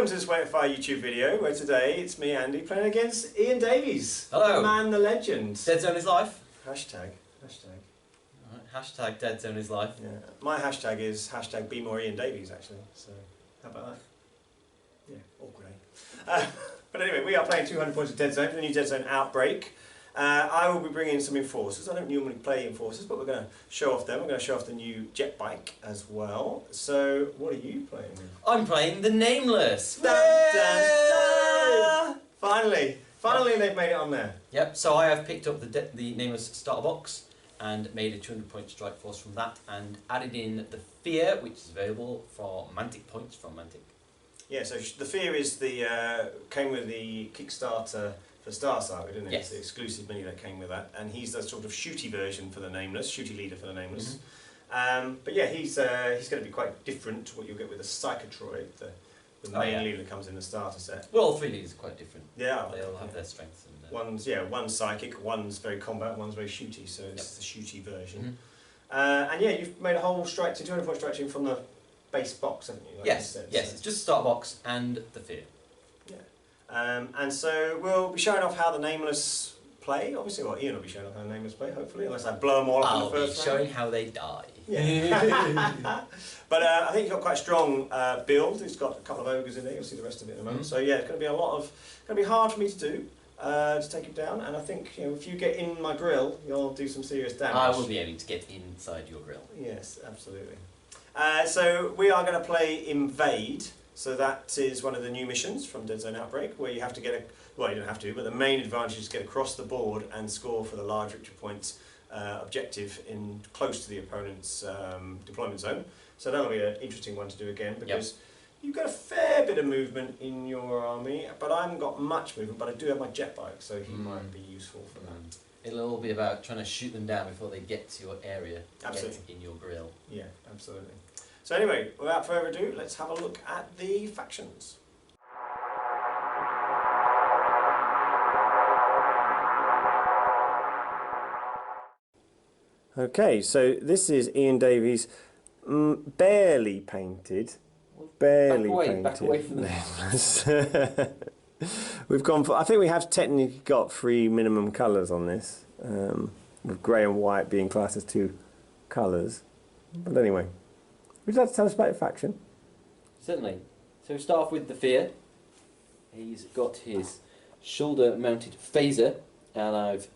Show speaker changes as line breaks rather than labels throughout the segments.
Welcome to this Wait Fire YouTube video, where today it's me, Andy, playing against Ian Davies.
Hello.
The man, the legend.
Deadzone is life.
Hashtag.
Right, hashtag Deadzone is life.
Yeah. My hashtag is hashtag be more Ian Davies, actually. So, how about that? Yeah, awkward, eh? But anyway, we are playing 200 points of Deadzone for the new Deadzone Outbreak. I will be bringing some enforcers. I don't normally play enforcers, but we're going to show off them. We're going to show off the new jet bike as well. So, what are you playing with?
I'm playing the Nameless.
Dun, dun, dun. Finally they've made it on there.
Yep, so I have picked up the Nameless starter box and made a 200 point strike force from that and added in the Fear, which is available for Mantic points from Mantic.
Yeah, so the Fear is the came with the Kickstarter for Star Saga, didn't it?
Yes.
It's the exclusive mini that came with that, and he's the sort of shooty version for the Nameless, shooty leader for the Nameless. But yeah, he's going to be quite different to what you'll get with the Psychotroid, the main leader that comes in the starter set.
Well, all three leaders are quite different.
Yeah,
they all have their strengths. And,
one's psychic, one's very combat, one's very shooty. So it's the shooty version. And yeah, you've made a whole 200 point strike team from the base box, haven't you? Like
yes,
you said,
yes,
so.
it's just a starter box and the Fear.
Yeah. And so we'll be showing off how the Nameless play. Obviously, well, Ian will be showing off how the Nameless play, hopefully, unless I blow them all up in the first round.
I'll be showing how they die.
Yeah. But I think he's got quite a strong build. He's got a couple of ogres in there. You'll see the rest of it in a moment. So yeah, it's going to be going to be hard for me to do to take him down. And I think if you get in my grill, you'll do some serious damage.
I will be aiming to get inside your grill.
Yes, absolutely. So we are going to play Invade. So that is one of the new missions from Deadzone Outbreak, where you have to get well, you don't have to, but the main advantage is to get across the board and score for the large victory points objective in close to the opponent's deployment zone. So that'll be an interesting one to do again, because you've got a fair bit of movement in your army, but I haven't got much movement, but I do have my jet bike, so he might be useful for that.
It'll all be about trying to shoot them down before they get to your area,
Absolutely.
get in your grill.
Yeah, absolutely. So anyway, without further ado, let's have a look at the factions. Okay, so this is Ian Davies, barely painted,
Back away from
the We've gone for, I think we have technically got 3 minimum colours on this, with grey and white being classed as 2 colours. But anyway, would you like to tell us about your faction?
Certainly. So we start off with the Fear. He's got his shoulder-mounted phaser, and I've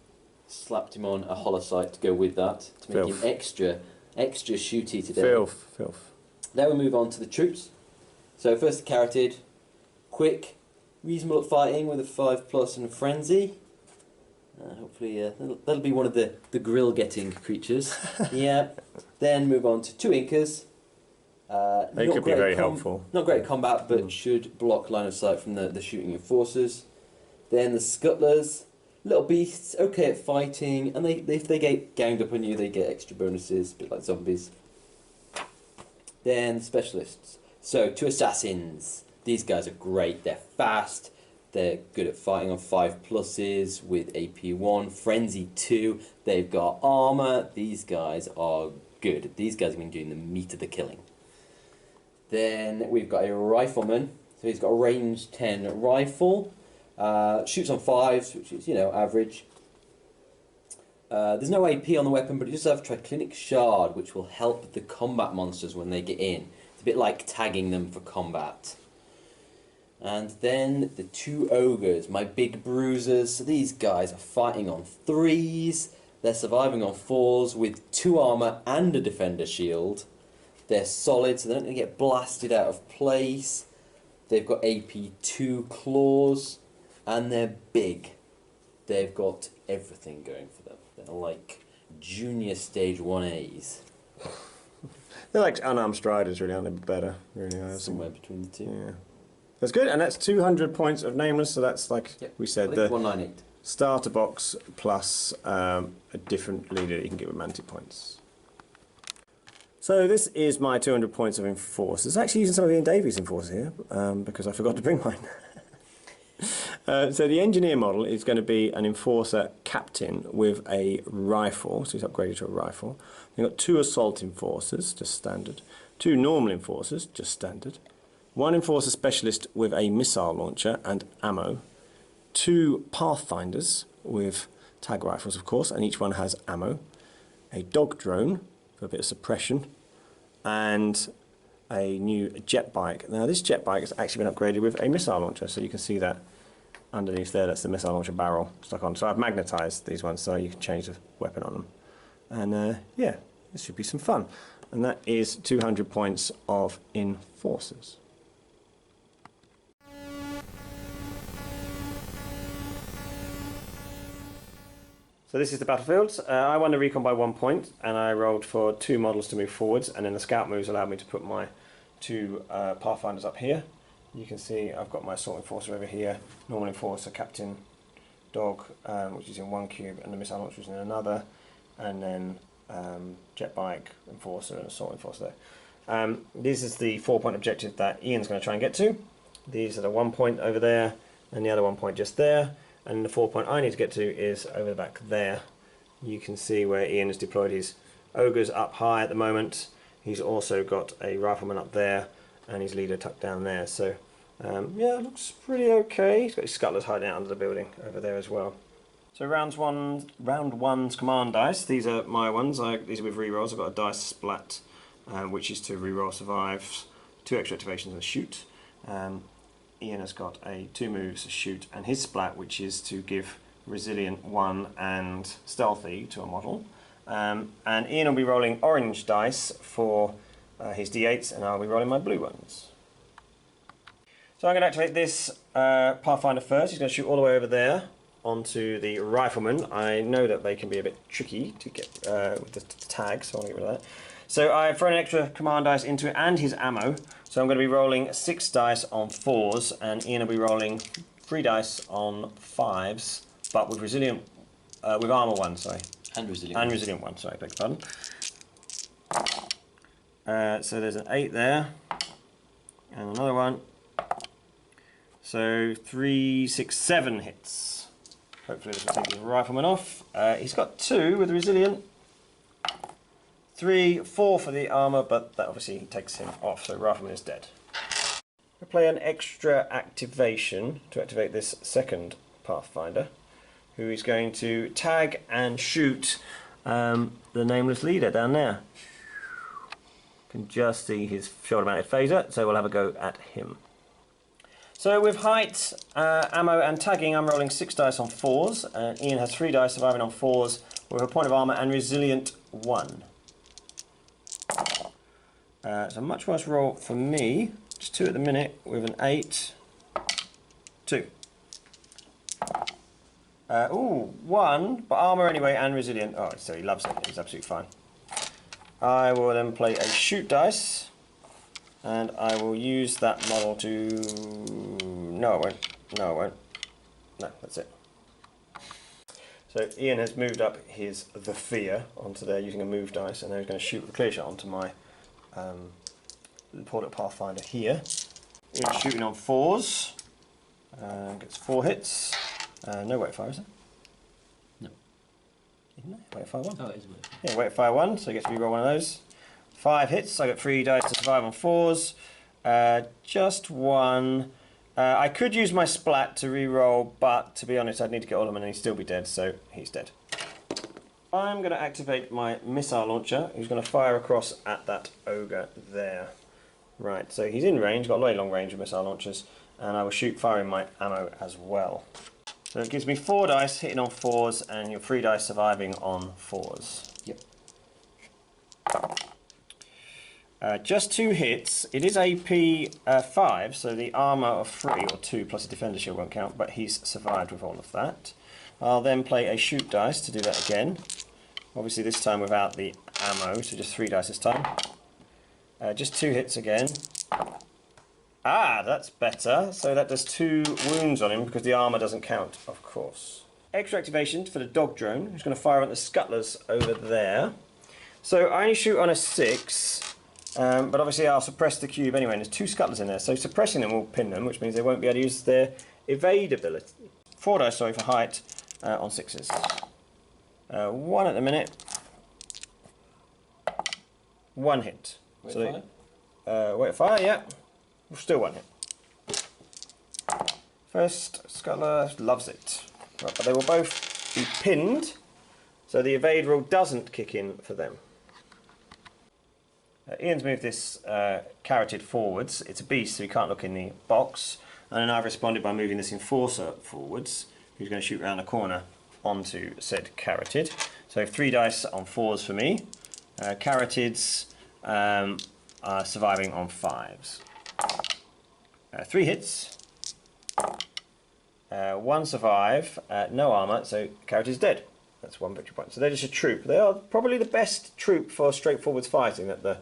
slapped him on a holosight to go with that to make him extra shooty today.
Filth.
Then we move on to the troops. So first the Carotid, quick, reasonable at fighting with a 5+ and Frenzy. Hopefully that'll be one of the grill-getting creatures. Yeah. Then move on to 2 Incas.
They could be very helpful.
Not great at combat, but should block line of sight from the shooting enforcers. Then the Scuttlers, little beasts, okay at fighting, and if they get ganged up on you, they get extra bonuses, a bit like zombies. Then the Specialists. So 2 Assassins. These guys are great. They're fast. They're good at fighting on 5+ with AP 1, Frenzy 2. They've got armor. These guys are good. These guys have been doing the meat of the killing. Then we've got a Rifleman. So he's got a range 10 rifle. Shoots on 5s, which is, average. There's no AP on the weapon, but it does have Triclinic Shard, which will help the combat monsters when they get in. It's a bit like tagging them for combat. And then the 2 Ogres, my big bruisers. So these guys are fighting on 3s. They're surviving on 4s with 2 armor and a defender shield. They're solid, so they're not going to get blasted out of place. They've got AP 2 claws, and they're big. They've got everything going for them. They're like junior stage 1As.
They're like unarmed striders, really, aren't they? Better, really.
Somewhere between the two.
Yeah. That's good, and that's 200 points of Nameless, so that's like we said, the
198.
Starter box plus a different leader that you can get with Mantic points. So this is my 200 points of Enforcers. Actually using some of Ian Davies' Enforcers here, because I forgot to bring mine. So the Engineer model is going to be an Enforcer Captain with a rifle, so he's upgraded to a rifle. We've got 2 Assault Enforcers, just standard. 2 Normal Enforcers, just standard. 1 Enforcer Specialist with a missile launcher and ammo, 2 Pathfinders with tag rifles, of course, and each one has ammo, a dog drone for a bit of suppression, and a new jet bike. Now this jet bike has actually been upgraded with a missile launcher, so you can see that underneath there, that's the missile launcher barrel stuck on. So I've magnetised these ones so you can change the weapon on them. And yeah, this should be some fun. And that is 200 points of Enforcers. So this is the battlefield. I won the recon by 1 point, and I rolled for 2 models to move forwards, and then the scout moves allowed me to put my 2 Pathfinders up here. You can see I've got my Assault Enforcer over here, Normal Enforcer, Captain Dog, which is in 1 cube, and the Missile Launcher is in another, and then Jet Bike, Enforcer, and Assault Enforcer there. This is the 4-point objective that Ian's going to try and get to. These are the 1 point over there, and the other 1 point just there. And the 4-point I need to get to is over the back there. You can see where Ian has deployed his ogres up high at the moment. He's also got a rifleman up there and his leader tucked down there. So yeah, it looks pretty okay. He's got his scuttlers hiding out under the building over there as well. So round one's command dice. These are my ones. These are with rerolls. I've got a dice splat, which is to reroll survives, 2 extra activations and a shoot. Ian has got a 2 moves, a shoot, and his splat, which is to give resilient 1 and stealthy to a model. And Ian will be rolling orange dice for his d8s, and I'll be rolling my blue ones. So I'm going to activate this Pathfinder first. He's going to shoot all the way over there onto the rifleman. I know that they can be a bit tricky to get with the tag, so I'll get rid of that. So I've thrown an extra command dice into it and his ammo. So I'm going to be rolling 6 dice on 4s, and Ian will be rolling 3 dice on 5s, but with resilient, with armor 1, sorry.
And resilient.
And resilient 1, sorry, beg your pardon. So there's an 8 there, and another one. So 3, 6, 7 hits. Hopefully this will take his rifleman off. He's got 2 with resilient. 3, 4 for the armour, but that obviously takes him off, so Rifleman is dead. I'll play an extra activation to activate this second Pathfinder, who is going to tag and shoot the Nameless leader down there. You can just see his shoulder-mounted phaser, so we'll have a go at him. So with height, ammo and tagging, I'm rolling 6 dice on 4s, and Ian has 3 dice surviving on 4s with a point of armour and resilient 1. It's a much worse roll for me, just 2 at the minute, with an 8, 2. Ooh, 1, but armour anyway and resilient. Oh, so he loves it, he's absolutely fine. I will then play a shoot dice, and I will use that model to... No, I won't. No, I won't. No, that's it. So Ian has moved up his The Fear onto there using a move dice, and now he's going to shoot with a clear shot onto my Portrait Pathfinder here. Ian's shooting on 4s, gets 4 hits. No weight fire, is it?
No.
Isn't it? Weight fire 1.
Oh, it is weight.
Yeah, weight fire 1, so he gets to reroll one of those. 5 hits, so I got 3 dice to survive on 4s. Just 1. I could use my splat to re-roll, but to be honest, I'd need to get all of them and he'd still be dead, so he's dead. I'm going to activate my missile launcher, who's going to fire across at that ogre there. Right, so he's in range, got a very long range of missile launchers, and I will shoot firing my ammo as well. So it gives me 4 dice hitting on 4s, and your 3 dice surviving on 4s.
Yep.
Just 2 hits. It is AP 5, so the armour of 3 or 2 plus a defender shield won't count, but he's survived with all of that. I'll then play a shoot dice to do that again. Obviously this time without the ammo, so just 3 dice this time. Just 2 hits again. Ah, that's better. So that does 2 wounds on him because the armour doesn't count, of course. Extra activation for the dog drone, who's going to fire at the scuttlers over there. So I only shoot on a 6. But obviously I'll suppress the cube anyway, and there's 2 scuttlers in there, so suppressing them will pin them, which means they won't be able to use their evade ability. 4 dice, sorry, for height on 6s. 1 at the minute. 1 hit.
Wait
so
fire?
Wait fire, yeah. Still one hit. First, Scuttler loves it. Right, but they will both be pinned, so the evade rule doesn't kick in for them. Ian's moved this carroted forwards. It's a beast, so he can't look in the box. And then I've responded by moving this enforcer forwards, who's going to shoot around the corner onto said carroted. So 3 dice on 4s for me. Carroteds are surviving on 5s. 3 hits. 1 survive, no armour, so carroted's dead. That's 1 victory point. So they're just a troop. They are probably the best troop for straightforward fighting that the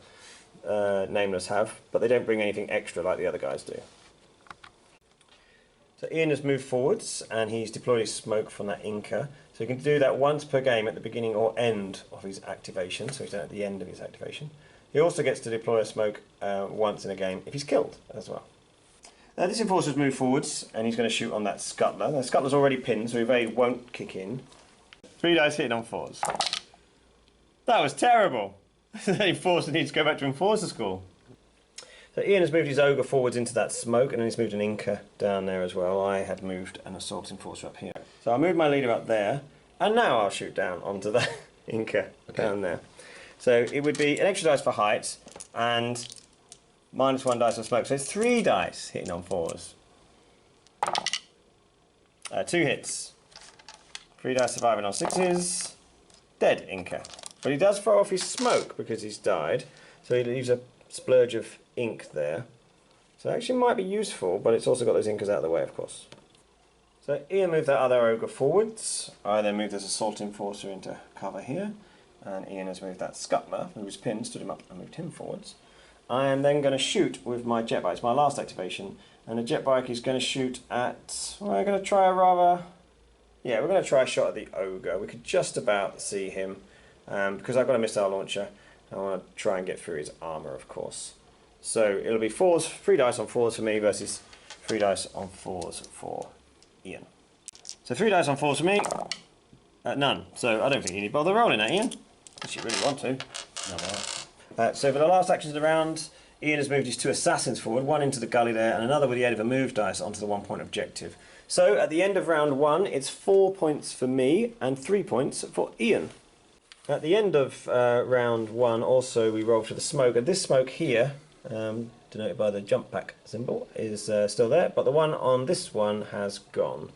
Nameless have, but they don't bring anything extra like the other guys do. So Ian has moved forwards and he's deployed his smoke from that Inca. So he can do that once per game at the beginning or end of his activation, so he's done it at the end of his activation. He also gets to deploy a smoke once in a game if he's killed as well. Now this enforcer's moved forwards and he's going to shoot on that Scuttler. The Scuttler's already pinned, so evade won't kick in. 3 dice hitting on 4s. That was terrible! The enforcer needs to go back to enforcer school. So Ian has moved his ogre forwards into that smoke, and then he's moved an Inca down there as well. I had moved an assault enforcer up here. So I'll move my leader up there, and now I'll shoot down onto the Inca down there. So it would be an extra dice for height, and -1 dice on smoke. So it's 3 dice hitting on 4s. 2 hits. 3 dice surviving on 6s. Dead Inca. But he does throw off his smoke because he's died, so he leaves a splurge of ink there. So it actually might be useful, but it's also got those Incas out of the way, of course. So Ian moved that other ogre forwards. I then moved this assault enforcer into cover here, and Ian has moved that Scuttler, who was pinned, stood him up and moved him forwards. I am then going to shoot with my jet bike. It's my last activation, and the jet bike is going to shoot at... we're going to try a rather... yeah, we're going to try a shot at the ogre. We could just about see him, because I've got a missile launcher. I want to try and get through his armour, of course. So it'll be 3 dice on 4s for me versus 3 dice on 4s for Ian. So 3 dice on 4s for me, none. So I don't think you need to bother rolling that, Ian. Unless you really want to. No, so for the last actions of the round, Ian has moved his 2 assassins forward, one into the gully there, and another with the aid of a move dice onto the 1-point objective. So at the end of round 1, it's 4 points for me and 3 points for Ian. At the end of round 1, also we roll for the smoke, and this smoke here, denoted by the jump pack symbol, is still there, but the one on this one has gone.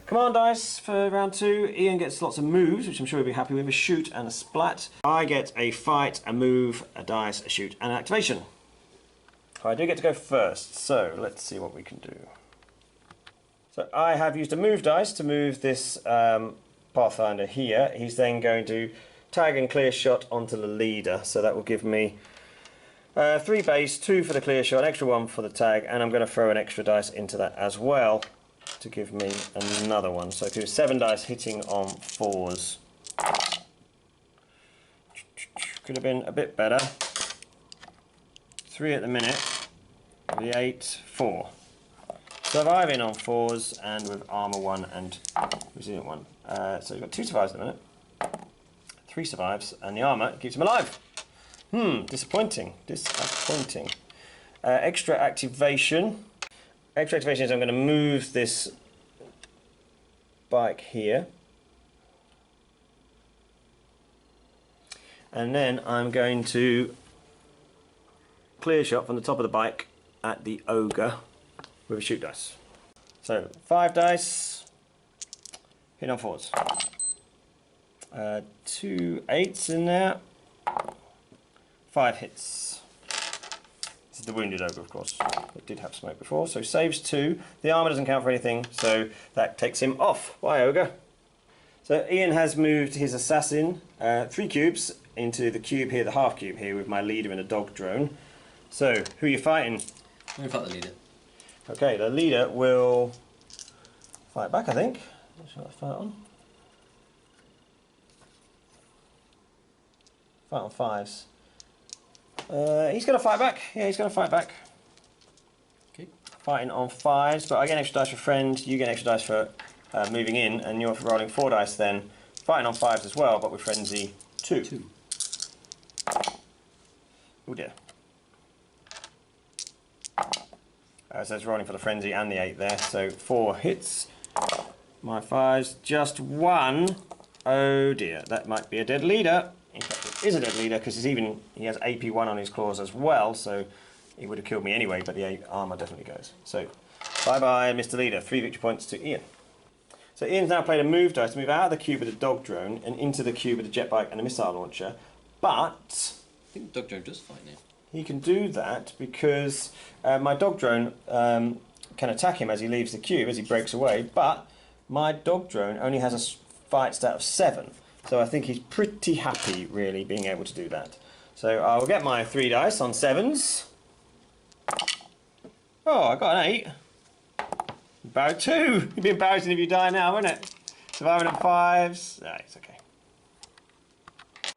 Command dice for round 2. Ian gets lots of moves, which I'm sure he'll be happy with. A shoot and a splat. I get a fight, a move, a dice, a shoot, and an activation. I do get to go first, so let's see what we can do. So I have used a move dice to move this Pathfinder here. He's then going to tag and clear shot onto the leader, so that will give me 3 base, 2 for the clear shot, an extra 1 for the tag, and I'm going to throw an extra dice into that as well to give me another one. So 7 dice hitting on 4s. Could have been a bit better. 3 at the minute. The 8, 4. Surviving on 4s and with armour 1 and resilient 1. So you've got 2 survives at the minute. 3 survives, and the armour keeps him alive. Disappointing. Disappointing. Extra activation. Extra activation is I'm going to move this bike here. And then I'm going to clear shot from the top of the bike at the ogre with a shoot dice. So 5 dice, hit on 4s. 2 8s in there, 5 hits. This is the wounded ogre, of course. It did have smoke before, so saves 2. The armour doesn't count for anything, so that takes him off. Bye, ogre. So Ian has moved his assassin 3 cubes into the cube here, the half cube here, with my leader in a dog drone. So, who are you fighting?
I'm going to fight the leader.
Okay, the leader will fight back, I think. Shall I fight on? Fight on 5s. He's going to fight back. Yeah, he's going to fight back. Okay. Fighting on 5s, but I get an extra dice for friend, you get an extra dice for moving in, and you're rolling 4 dice then, fighting on 5s as well, but with Frenzy 2. Oh dear. So it's rolling for the Frenzy and the 8 there, so 4 hits. My 5's just 1. Oh dear, that might be a dead leader. In fact, it is a dead leader because he has AP1 on his claws as well, so he would have killed me anyway, but the armour definitely goes. So, bye-bye, Mr. Leader. 3 victory points to Ian. So Ian's now played a move dice to move out of the cube with the dog drone and into the cube with the jet bike and the missile launcher, but
I think the dog drone does fight now.
he can do that because my dog drone can attack him as he leaves the cube, as he breaks away, but my dog drone only has a fight stat of 7. So I think he's pretty happy, really, being able to do that. So I'll get my 3 dice on 7s. Oh, I got an 8. Barrowed 2. You'd be embarrassing if you die now, wouldn't it? Surviving on 5s. Ah, it's okay.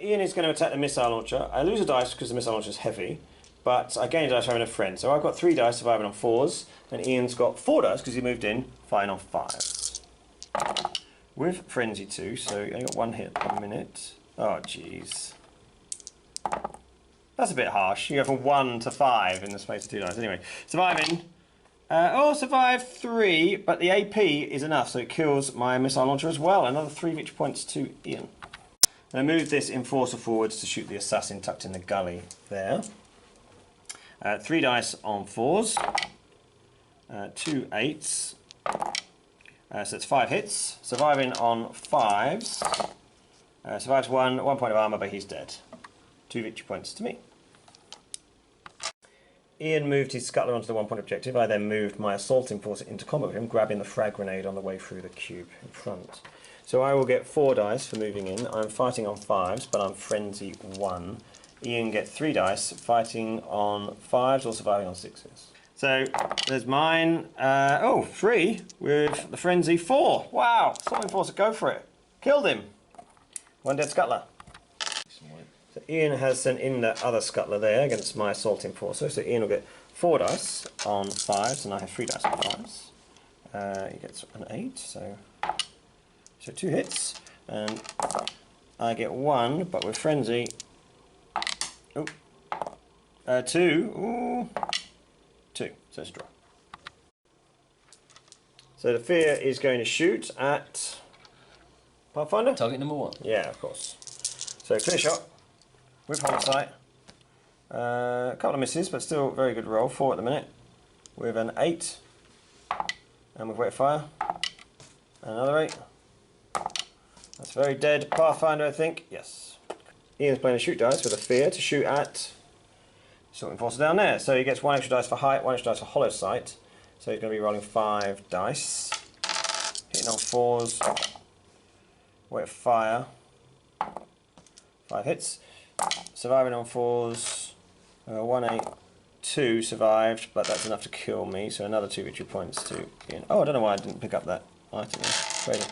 Ian is going to attack the missile launcher. I lose a dice because the missile launcher is heavy, but I gain a dice for having a friend. So I've got 3 dice surviving on 4s, and Ian's got 4 dice because he moved in, fighting on 5s. With Frenzy 2, so I got 1 hit a minute. Oh, jeez. That's a bit harsh. You go from 1 to 5 in the space of 2 dice. Anyway, surviving. Survived 3, but the AP is enough, so it kills my missile launcher as well. Another 3 victory points to Ian. And I moved this enforcer forwards to shoot the assassin tucked in the gully there. 3 dice on 4s. 2 8s. So it's 5 hits. Surviving on 5s. Survives 1 point of armour, but he's dead. 2 victory points to me. Ian moved his scuttler onto the 1 point objective. I then moved my assault enforcer into combat with him, grabbing the frag grenade on the way through the cube in front. So I will get 4 dice for moving in. I'm fighting on 5s, but I'm Frenzy 1. Ian gets 3 dice, fighting on 5s or surviving on 6s. So there's mine. 3 with the Frenzy 4. Wow, assault enforcer, go for it. Killed him. 1 dead scuttler. So Ian has sent in that other scuttler there against my assault enforcer. So Ian will get 4 dice on 5s, and I have 3 dice on 5s. He gets an 8, so 2 hits, and I get 1, but with Frenzy, 2, 2, so it's a draw. So the fear is going to shoot at Pathfinder?
Target number 1.
Yeah, of course. So clear shot with hold sight. A couple of misses, but still very good roll. 4 at the minute. With an 8. And with rate of fire. And another 8. That's very dead. Pathfinder, I think. Yes. Ian's playing a shoot dice with a fear to shoot at Assault Enforcer down there. So he gets 1 extra dice for height, 1 extra dice for hollow sight. So he's going to be rolling 5 dice. Hitting on 4s. Rate of fire. 5 hits. Surviving on 4s. 1, 8, 2 survived, but that's enough to kill me. So another 2 victory points to Ian. Oh, I don't know why I didn't pick up that item there. Crazy.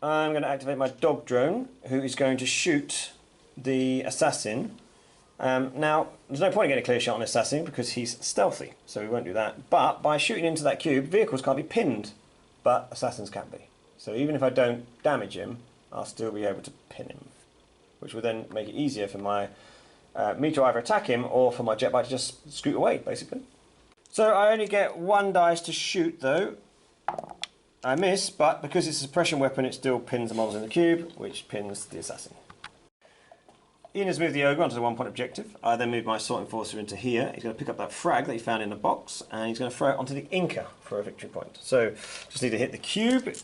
I'm going to activate my dog drone, who is going to shoot the assassin. Now, there's no point in getting a clear shot on the assassin because he's stealthy, so we won't do that. But by shooting into that cube, vehicles can't be pinned, but assassins can be. So even if I don't damage him, I'll still be able to pin him, which will then make it easier for my me to either attack him or for my jet bike to just scoot away, basically. So I only get 1 dice to shoot, though. I miss, but because it's a suppression weapon, it still pins the models in the cube, which pins the assassin. Ian has moved the ogre onto the 1 point objective. I then move my assault enforcer into here. He's going to pick up that frag that he found in the box, and he's going to throw it onto the Inca for a victory point. So just need to hit the cube.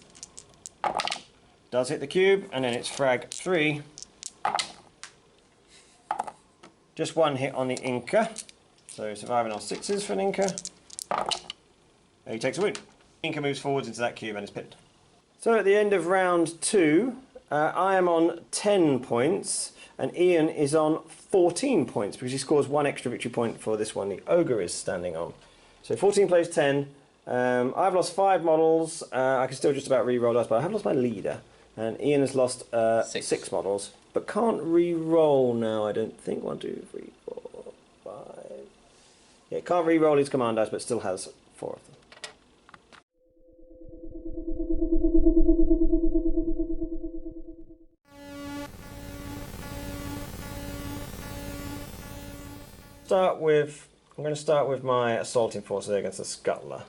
Does hit the cube, and then it's frag 3. Just 1 hit on the Inca. So surviving on 6s for an Inca. And he takes a wound. Inca moves forwards into that cube and is pinned. So at the end of round 2, I am on 10 points and Ian is on 14 points because he scores 1 extra victory point for this one the ogre is standing on. So 14 plays 10. I've lost 5 models. I can still just about re-roll dice, but I have lost my leader. And Ian has lost 6 models, but can't re-roll now, I don't think. 1, 2, 3, 4, 5. Yeah, can't re-roll his command dice, but still has 4 of them. start with my assault enforcer against the scuttler.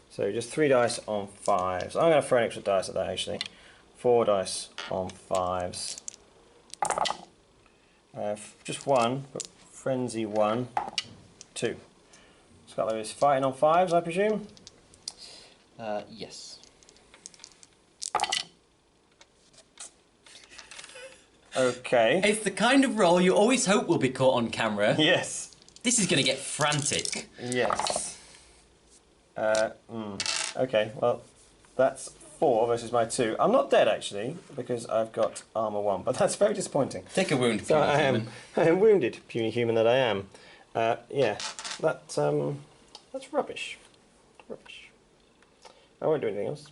So just 3 dice on 5s. I'm going to throw an extra dice at that actually. 4 dice on 5s. Just 1, but frenzy 1, 2. Scuttler is fighting on 5s, I presume.
Yes.
Okay.
It's the kind of roll you always hope will be caught on camera.
Yes.
This is going to get frantic.
Yes. Okay, well, that's 4 versus my 2. I'm not dead actually, because I've got armor 1, but that's very disappointing.
Take a wound,
So
puny human.
I am wounded, puny human that I am. Yeah, that's rubbish. Rubbish. I won't do anything else.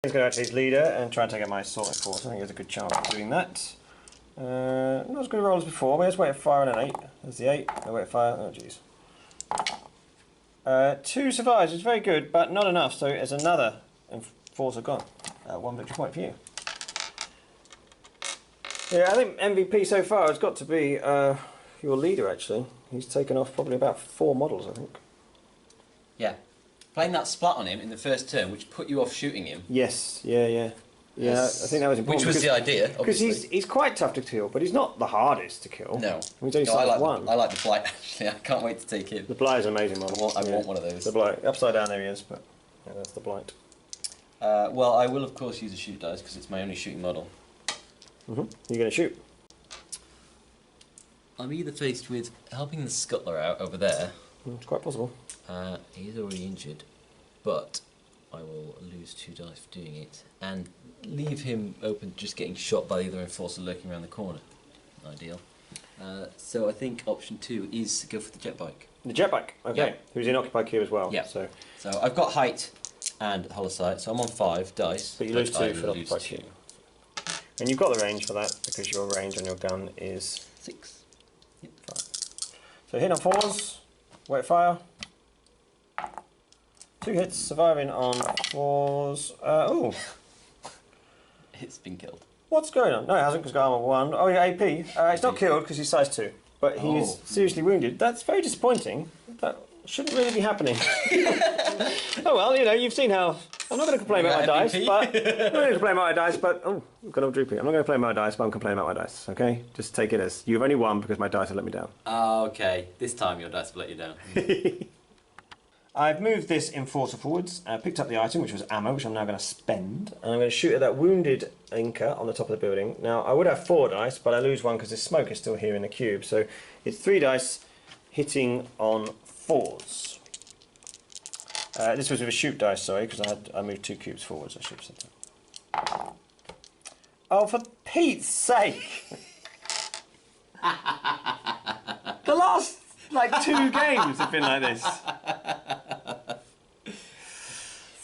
He's going to actually his leader and try and take out my assault enforcer. I think he has a good chance of doing that. Not as good a roll as before, but let's wait a fire and an 8. There's the 8. No wait a fire. Oh jeez. 2 survives, which is very good, but not enough. So there's another enforcer gone. 1 victory point for you. Yeah, I think MVP so far has got to be your leader. Actually, he's taken off probably about 4 models, I think.
Yeah. Playing that splat on him in the first turn, which put you off shooting him.
Yes. Yeah. Yes. I think that was important.
Which was the idea,
because
obviously.
he's quite tough to kill, but he's not the hardest to kill.
No.
He's only
I like
one.
I like the blight actually. I can't wait to take him.
The blight is an amazing model.
I want one of those.
The blight upside down there he is, but yeah, that's the blight.
Well, I will of course use a shoot dice because it's my only shooting model.
You're going to shoot.
I'm either faced with helping the scuttler out over there.
It's quite possible.
He's already injured, but I will lose 2 dice for doing it and leave him open, just getting shot by the other enforcer lurking around the corner. Ideal. So I think option 2 is go for the jet bike.
The jet bike. Okay.
Yeah.
Who's in occupied queue as well.
Yeah.
So
I've got height and hollow sight, so I'm on 5 dice.
But you lose 2
I
for
lose
occupied
2.
queue. And you've got the range for that because your range on your gun is
6. Yep.
5. So hit on 4s. Wait fire. 2 hits, surviving on 4s. Oh,
It's been killed.
what's going on? No, it hasn't because it's got armor 1. Oh, yeah, AP. It's not killed because he's size 2, but he is seriously wounded. That's very disappointing. That shouldn't really be happening. Oh well, you know, you've seen how. I'm not going to complain about my dice, but I'm not going to complain about my dice. But oh, I've got a droopy. I'm not going to complain about my dice, but I'm complaining about my dice. Okay, just take it as you've only won because my dice have let me down.
Okay, this time your dice will let you down.
I've moved this enforcer forwards, picked up the item, which was ammo, which I'm now going to spend, and I'm going to shoot at that wounded Inca on the top of the building. Now, I would have 4 dice, but I lose 1 because the smoke is still here in the cube, so it's 3 dice hitting on 4s. This was with a shoot dice, sorry, because I moved 2 cubes forwards, I should have said that. Oh, for Pete's sake! The last, 2 games have been like this.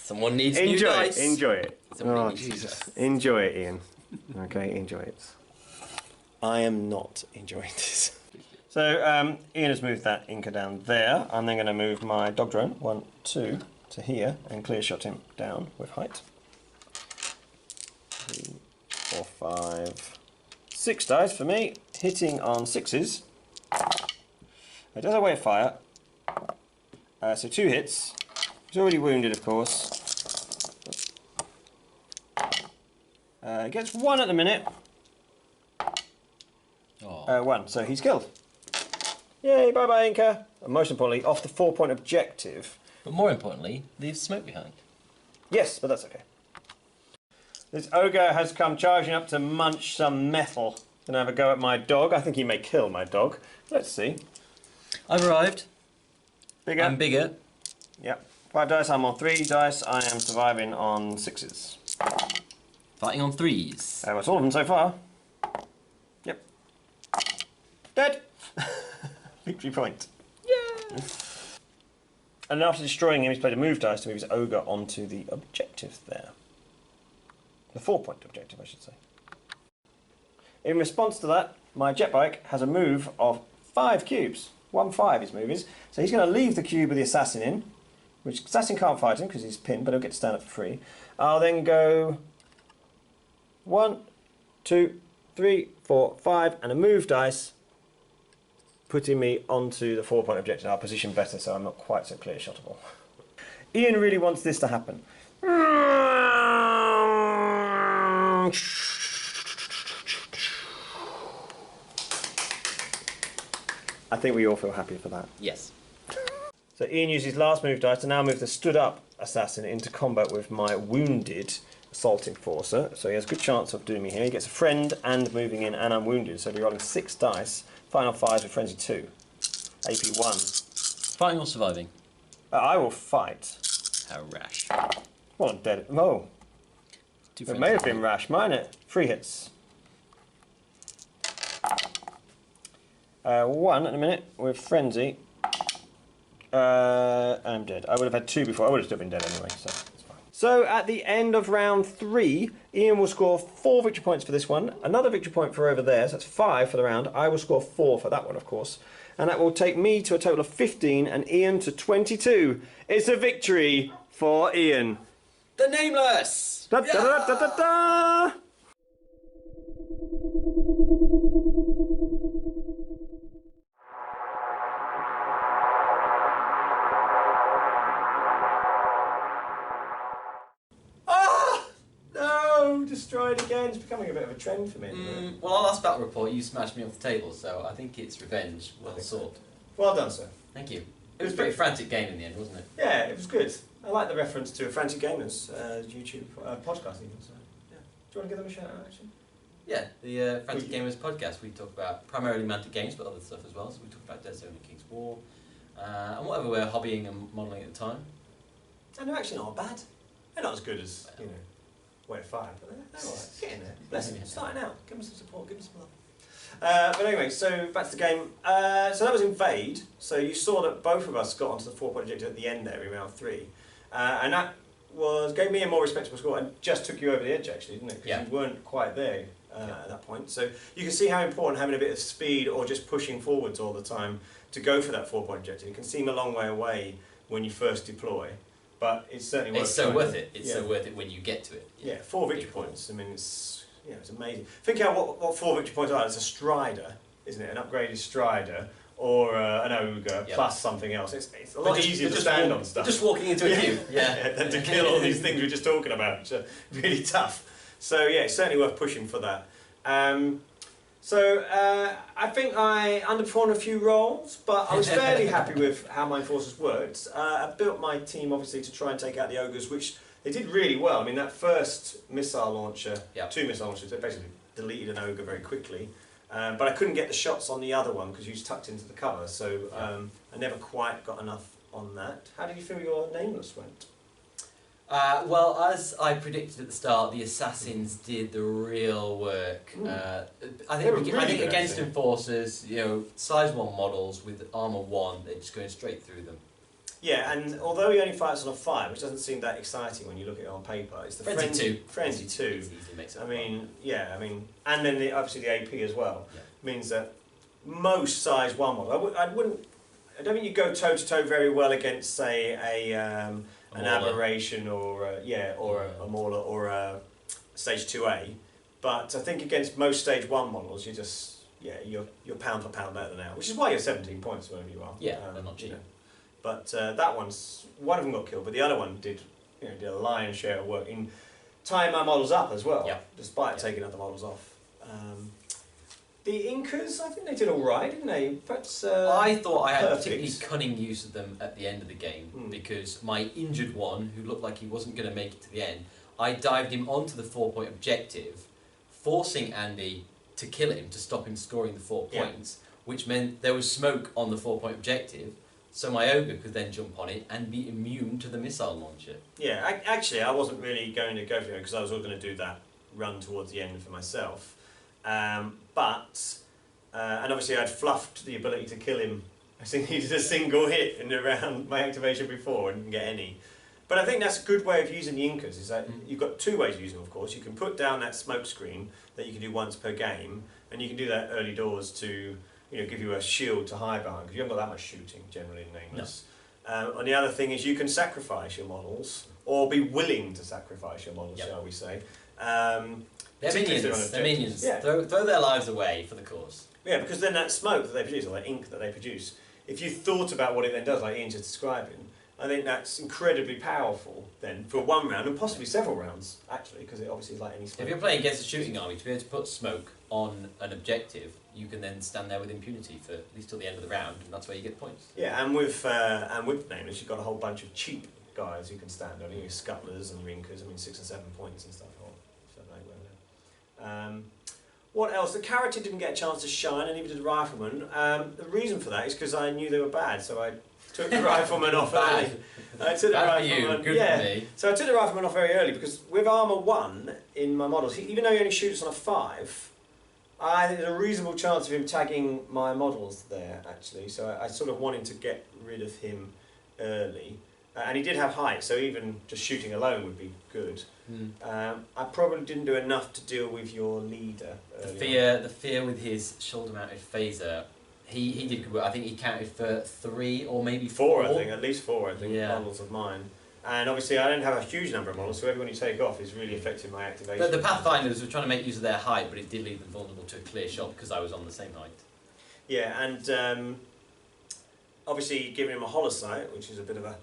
Someone needs new dice.
Enjoy it.
Somebody
Oh,
needs new
Jesus.
dice.
Enjoy it, Ian. Okay, enjoy it. I am not enjoying this. So, Ian has moved that Inca down there. I'm then going to move my dog drone, 1, 2, to here, and clear shot him down with height. 3, 4, 5, 6 dice for me, hitting on 6s. It does away fire. So 2 hits. He's already wounded, of course. Gets 1 at the minute. 1, so he's killed. Yay, bye-bye, Inca. And most importantly, off the 4-point objective.
But more importantly, leave smoke behind.
Yes, but that's okay. This ogre has come charging up to munch some metal. Gonna have a go at my dog. I think he may kill my dog. Let's see.
I've arrived.
Bigger.
I'm bigger.
Yep. 5 dice, I'm on 3 dice. I am surviving on 6s.
Fighting on 3s.
That's all of them so far. Yep. Dead. Victory point. Yay! And after destroying him, he's played a move dice to move his ogre onto the objective there. The 4-point objective, I should say. In response to that, my jet bike has a move of 5 cubes. 1-5 his move is. So he's going to leave the cube with the assassin in, which assassin can't fight him because he's pinned, but he'll get to stand up for free. I'll then go 1, 2, 3, 4, 5, and a move dice putting me onto the 4-point objective. I'll position better so I'm not quite so clear shottable. Ian really wants this to happen. I think we all feel happy for that.
Yes.
So Ian used his last move dice to now move the stood up assassin into combat with my wounded assault enforcer. So he has a good chance of doing me here. He gets a friend and moving in, and I'm wounded. So we're rolling 6 dice. Final 5 with frenzy 2. AP 1.
Fighting or surviving?
I will fight.
How rash.
Well, I'm dead. No. It may have been rash, mightn't it? 3 hits. 1 in a minute with frenzy. I'm dead. I would have had 2 before. I would have still been dead anyway, so it's fine. So at the end of round 3, Ian will score 4 victory points for this one, another victory point for over there, so that's 5 for the round. I will score 4 for that one, of course. And that will take me to a total of 15 and Ian to 22. It's a victory for Ian.
The Nameless!
Da, da, da, da, da, da. Destroyed again. It's becoming a bit of a trend for me.
Well, our last battle report, you smashed me off the table, so I think it's revenge. Well sought.
Well done, sir.
Thank you. It was a pretty frantic game in the end, wasn't it?
Yeah, it was good. I like the reference to Frantic Gamers YouTube podcast even. So, yeah. Do you want to give them a shout out, actually?
Yeah, the Frantic Gamers podcast. We talk about primarily Mantic games, but other stuff as well. So we talk about Deadzone and King's War, and whatever we're hobbying and modelling at the time.
And they're actually not bad. They're not as good as, you know, Way of Fire, but they're all right. Getting there. Bless them. Starting out. Give them some support. Give them some love. But anyway, so back to the game. So that was Invade. So you saw that both of us got onto the 4-point objective at the end there in round 3. And that gave me a more respectable score and just took you over the edge, actually, didn't it? Because you weren't quite there at that point. So you can see how important having a bit of speed or just pushing forwards all the time to go for that 4-point objective. It can seem a long way away when you first deploy. But it's certainly worth it.
It's so worth it. It's so worth it when you get to it.
Yeah, 4 victory points. I mean, it's amazing. Think out what 4 victory points are. It's a Strider, isn't it? An upgraded Strider or an Ogre plus something else. It's a lot easier to stand on stuff.
Just walking into a queue.
Than to kill all these things we're just talking about, which are really tough. So yeah, it's certainly worth pushing for that. I think I underperformed a few roles, but I was fairly happy with how my forces worked. I built my team obviously to try and take out the Ogres, which they did really well. I mean, that first missile launcher, 2 missile launchers, they basically deleted an Ogre very quickly. But I couldn't get the shots on the other one because you was tucked into the cover, so I never quite got enough on that. How did you feel your Nameless went?
Well, as I predicted at the start, the assassins did the real work. I think against enforcers, you know, size 1 models with armor 1, they're just going straight through them.
Yeah, and although he only fights on a 5, which doesn't seem that exciting when you look at it on paper, it's the Frenzy 2. Frenzy 2. I mean, and then obviously the AP as well means that most size 1 model. I don't think you go toe to toe very well against, say, an Aberration or a Mauler or a Stage 2A, but I think against most Stage 1 models, you just you're pound for pound better than now, which is why you're 17 points wherever you are.
Yeah, they're not cheap.
You know. But that one of them got killed, but the other one did a lion's share of work in tying my models up as well, despite taking other models off. The Incas, I think they did all right, didn't they? Perhaps,
I thought I had particularly cunning use of them at the end of the game because my injured one, who looked like he wasn't going to make it to the end, I dived him onto the 4-point objective, forcing Andy to kill him to stop him scoring the 4 points, which meant there was smoke on the 4-point objective, so my Ogre could then jump on it and be immune to the missile launcher.
Yeah, actually I wasn't really going to go for it because I was all going to do that run towards the end for myself. And obviously I'd fluffed the ability to kill him. I think he did a single hit in the round my activation before and didn't get any. But I think that's a good way of using the Incas, is that you've got 2 ways of using them, of course. You can put down that smoke screen that you can do once per game, and you can do that early doors to give you a shield to hide behind, because you haven't got that much shooting generally in Nameless. No. And the other thing is you can sacrifice your models, or be willing to sacrifice your models, shall we say.
They're minions. Yeah. Throw their lives away for the cause.
Yeah, because then that smoke that they produce, or that ink that they produce, if you thought about what it then does, like Ian's just describing, I think that's incredibly powerful then for one round and possibly several rounds actually, because it obviously is like any smoke.
If you're playing against a shooting army, to be able to put smoke on an objective, you can then stand there with impunity for at least till the end of the round, and that's where you get points.
Yeah, and with Nameless, you've got a whole bunch of cheap guys who can stand on, your scuttlers and your inkers. I mean, 6 and 7 points and stuff. Or something like that. What else? The character didn't get a chance to shine, and neither did the rifleman. The reason for that is because I knew they were bad, so I took the rifleman off early. I took the
Bad for you,
rifleman.
good
Yeah.
for me.
So I took the rifleman off very early because with armour 1 in my models, even though he only shoots on a 5, I think there's a reasonable chance of him tagging my models there actually. So I sort of wanted to get rid of him early. And he did have height, so even just shooting alone would be good. I probably didn't do enough to deal with your leader.
The fear with his shoulder-mounted phaser. He did good work. I think he counted for 3 or maybe 4.
I think, at least 4, I think, models of mine. And obviously I don't have a huge number of models, so everyone you take off is really affecting my activation.
But the Pathfinders were trying to make use of their height, but it did leave them vulnerable to a clear shot because I was on the same height.
Yeah, and obviously giving him a holosight, which is a bit of a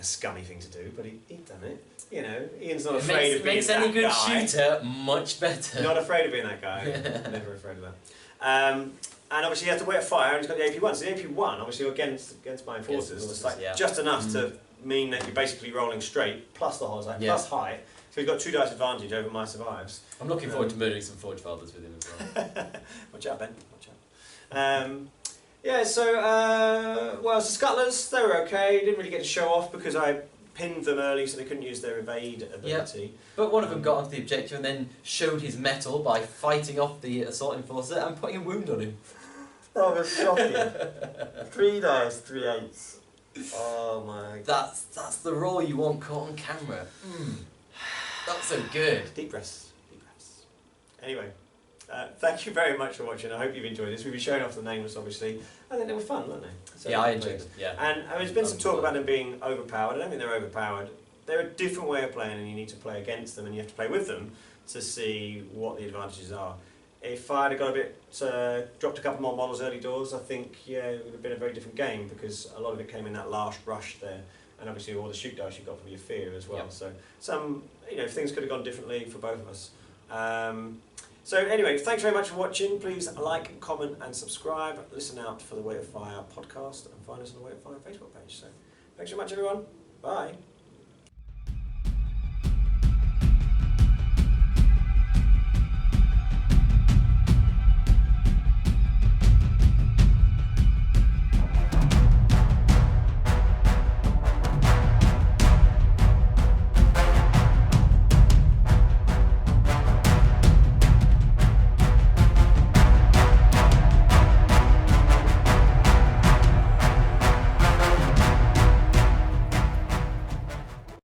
scummy thing to do, but he'd done it. You know, Ian's not afraid of being that guy.
Makes any good shooter much better.
Not afraid of being that guy. Never afraid of that. And obviously you have to wait a fire, and he's got the AP1. So the AP1, obviously against my enforcers, it's like just enough to mean that you're basically rolling straight, plus the holosight, plus height. So he's got 2 dice advantage over my survives.
I'm looking forward to murdering some Forge Fathers with him as well.
Watch out, Ben. Watch out. Yeah, so, well, so Scuttlers, they were okay. Didn't really get to show off because I pinned them early so they couldn't use their evade ability.
Yep. But one of them got onto the objective and then showed his mettle by fighting off the assault enforcer and putting a wound on him.
That was shocking. 3 dice, 3 8s. Oh my god.
That's the roll you want caught on camera. That's so good.
Deep breaths. Deep breaths. Anyway. Thank you very much for watching. I hope you've enjoyed this. We've been showing off the Nameless, obviously. I think they were fun, weren't they? So
yeah, I enjoyed them. Yeah.
And there's been some talk about them being overpowered. I don't think they're overpowered. They're a different way of playing, and you need to play against them, and you have to play with them to see what the advantages are. If I had got a bit, dropped a couple more models early doors, I think it would have been a very different game because a lot of it came in that last rush there, and obviously all the shoot dice you got from your fear as well. Yep. So some things could have gone differently for both of us. So anyway, thanks very much for watching. Please like, comment and subscribe. Listen out for the Weight of Fire podcast and find us on the Weight of Fire Facebook page. So thanks very much everyone. Bye.